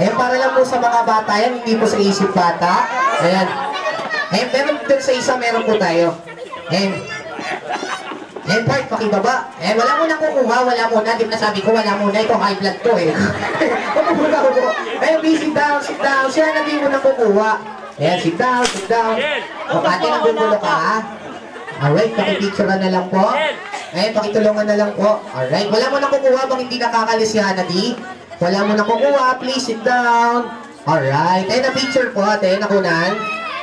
Ayan, para lang po sa mga bata yan, hindi po sa isip bata. Ayan. Ayan, meron din sa isa, meron po tayo. Ayan. Ayan, part, pakibaba. Ayan, wala muna kukuha, wala muna. Di ba nasabi ko, wala muna. Ito, high blood ko eh. Ano muna ako? Ayan, sit down, sit down. Siya na din muna kukuha. Ayan, sit down, sit down. O, ate, nagugulo ka, ha? Alright, pakipicture na lang po. Ayan, pakitulungan na lang po. Alright, wala mo na kukuha bang hindi nakakalis si Hanadi? Wala mo na kukuha, please sit down. Alright, ayan na picture po, ate, nakunan.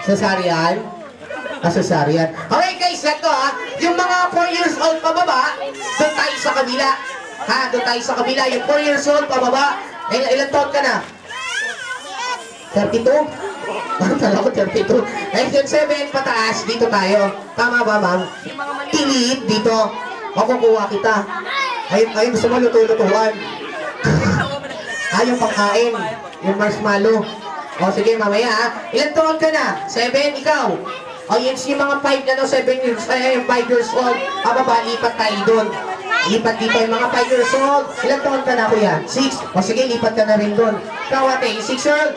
Sasarian. Sasarian. Okay guys, ito ha. Yung mga 4 years old pababa, doon tayo sa kabila. Ha, doon tayo sa kabila. Yung 4 years old pababa, ilan taon ka na? 32? Tala ko 32. Ayun, 7 pataas, dito tayo. Tama ba, ma'am? Tilit dito. O, kukuha kita. Ayun, gusto mo luto-lutuan. Yung pangkain. Yung marshmallow. O, sige, mamaya ha. Ilan taon ka na? 7, ikaw? O, yun yung mga 5 na no, 7 years, 5 years old. Pababa, lipat tayo doon. Lipat dito yung mga 5 years old. Ilan taon ka na, kuya? 6. O, sige, lipat ka na rin doon. Ikaw, ate, 6 years old.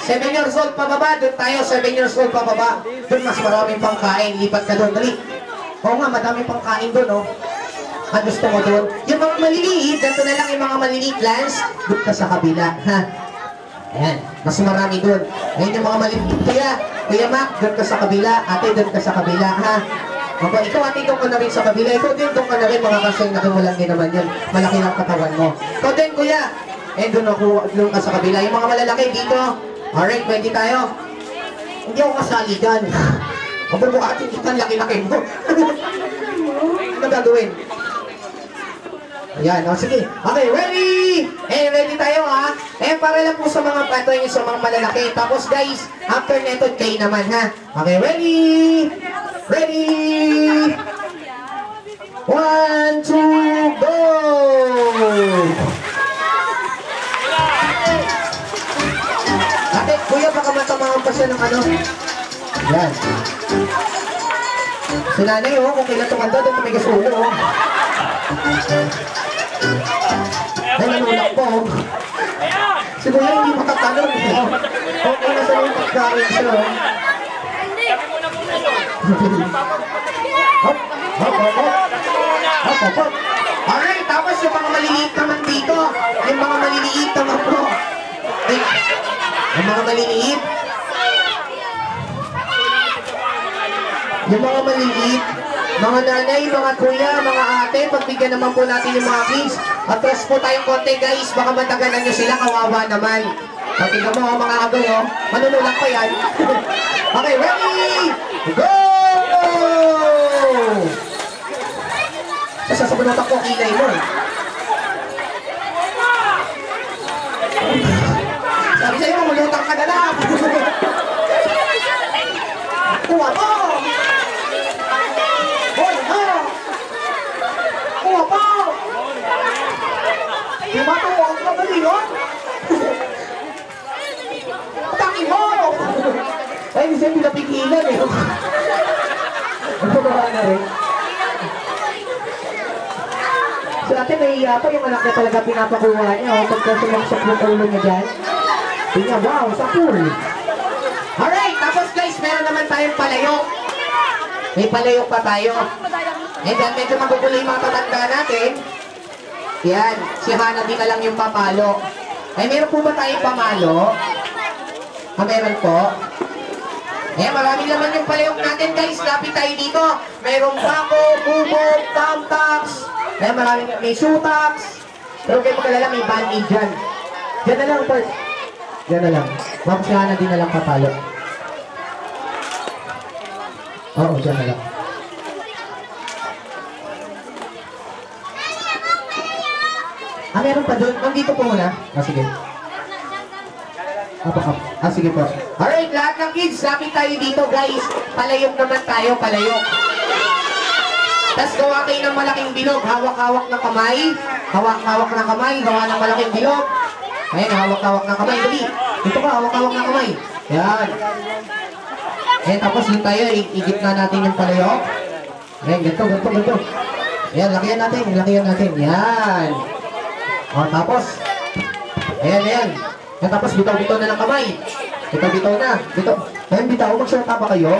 7 years old pababa, doon tayo, 7 years old pababa. Doon mas maraming pangkain, lipat ka doon, dali. Oo nga, madaming pangkain doon, oh. At gusto mo doon. Yung mga maliliit, dito na lang yung mga maliliit lands, doon ka sa kabila, ha? Ayan, mas marami doon. Ayan yung mga maliliit, Kuya Mac, doon ka sa kabila, ate, doon ka sa kabila, ha? Opo, ikaw ate, doon ka na rin sa kabila. Ikaw din, doon ka na rin, mga kasing nakimulang din naman yun. Malaki lang katawan mo. Ikaw din, kuya. Doon ka sa kabila. Yung mga malalaki dito, alright, pwede tayo. Hindi ako kasali dyan. Mabubuhatin kita, laki-laki mo. Ano gagawin? Ayan, o sige. Okay, ready? Ready tayo ha. Para lang po sa mga pato yung sa mga malalaki. Tapos guys, after neto, kayo naman ha. Okay, ready? Ready? 1, 2, go! Ate, kuya, baka matamaan pa siya ng ano. Yan. Si nanay, oh, kung kailan tumanda, doon tumigas ulo, oh. Ay, nanulak po, oh. Si kuya, hindi makatanong, oh. Okay na sa yung pagkain siya, oh. Hop, hop, hop, hop. Hop, hop, hop. Alright, tapos yung mga maliliit naman dito. Yung mga maliliit naman po. Yung mga maliliit. Yung mga maliliit. Mga nanay, mga kuya, mga ate, pagbigyan naman po natin yung mga kids. Atras po tayong konti guys, baka matagalan nyo sila, kawawa naman. Patigyan mo mga agaw, oh. Manunulak pa yan. Okay, ready? Go! Sasabunutan ko kilay mo, eh. Sabi sa'yo, mamulutang ka na lang. Kuha mo! Hoy, ha! Kuha mo! Tumatuwag ka ba yun? Taki mo! Ay, hindi siya pinapigilan, eh. Ano ba na rin? So, ate, nahiya pa yung anak niya talaga pinapakuha niya, oh, pagka sumaksok yung ulo niya dyan. Tingnan, wow, sa pool. Alright, tapos guys, meron naman tayong palayok. May palayok pa tayo. And then, medyo magugulo yung mga tatanda natin. Yan, si Hana din na lang yung papalo. Ay, meron po ba tayong pamalo? Meron po. Maraming laman yung palayok natin guys. Lapit tayo dito. Mayroong bako, bubog, tamtax. Maraming, may shootax. Pero kayo pagkalala, may band-aid dyan. Diyan na lang, first. Diyan na lang. Bakit si Hana din na lang papalo. Oo, diyan na lang. Meron pa doon. Nandito po muna. Sige. Sige po. Alright, lahat ng kids, lapit tayo dito guys. Palayok naman tayo, palayok. Tapos gawa kayo ng malaking bilog. Hawak-hawak ng kamay. Hawak-hawak ng kamay. Gawa ng malaking bilog. Ayan, hawak-hawak ng kamay. Dali. Dito ka, hawak-hawak ng kamay. Yan. Ayan, tapos yun tayo. Igit na natin yung palayok. Ayan, ganito, ganito, ganito. Ayan, lakihan natin. Lakihan natin. Yan. O, tapos. Ayan, ayan. At tapos bitaw-bitaw na ng kamay. Bitaw-bitaw na. Bitaw. Ayan, bitaw. Magsalita ba kayo?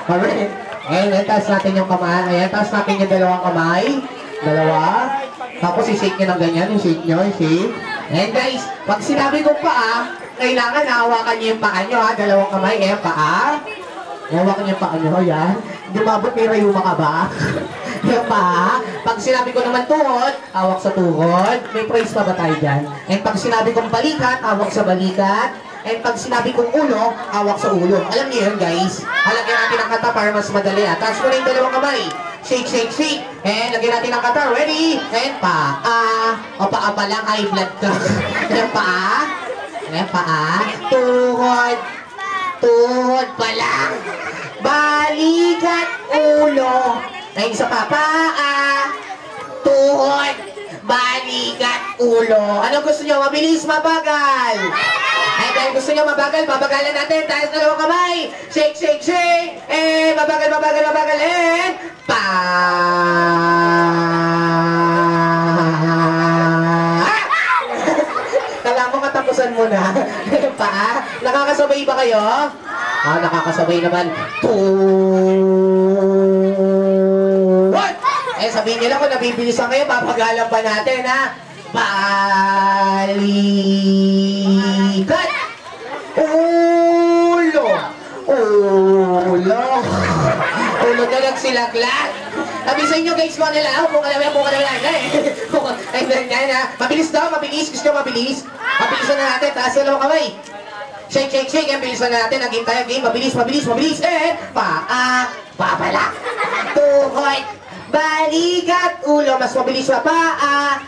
Alright. Ayan, taas natin yung kamay. Ayan, taas natin yung dalawang kamay. Dalawa. Tapos i-shake nyo ng ganyan. I-shake nyo, i-shake. Ayan guys, pag sinabi ko paa, kailangan hawakan nyo yung paa nyo ha. Dalawang kamay. Ayan, paa. Hawakan nyo yung paa nyo. Ayan. Dumabot may rayuma ka ba? Yung paa. Pag sinabi ko naman tuhod, hawak sa tuhod. May praise pa ba tayo dyan? And pag sinabi kong balikat, hawak sa balikat. And pag sinabi kong ulo, hawak sa ulo. Alam niyo yun, guys? Halagyan natin ang kata para mas madali. Taas mo na yung dalawang kamay. Shake, shake, shake. And lagyan natin ang kata. Ready? And paa. O paa pa lang, high blood ka. And paa. And paa. Tuhod. Tuhod pa lang. Balikat, ulo. Ay, isa pa. Paa. Tuhod. Balikat, ulo. Ano gusto nyo? Mabilis, mabagal? Ay, dahil gusto nyo mabagal, babagalan natin. Tayo sa dalawang kamay. Shake, shake, shake. Eh, mabagal, mabagal, mabagal. And, pa. Kala mo katapusan mo na. Pa. Nakakasabay ba kayo? Ah, nakakasabay naman. What? Eh, sabihin nyo lang kung nabibilisan kayo, babagalan pa natin, ha? Balikat. Ulo. Ulo. Ulo na nagsilaglag. Sabi sa inyo guys, kung nila, kung alam yan, kung alam yan. Ay, ganyan ha. Mabilis daw, mabilis. Gusto nyo mabilis? Mabilisan na natin. Taas na lang kamay. Shake, shake, shake. Yan, bilisan na natin. Naging tayo game. Mabilis, mabilis, mabilis. Eh, paa. Papala. Tuhod. Balikat. Ulo. Mas mabilis pa. Paa.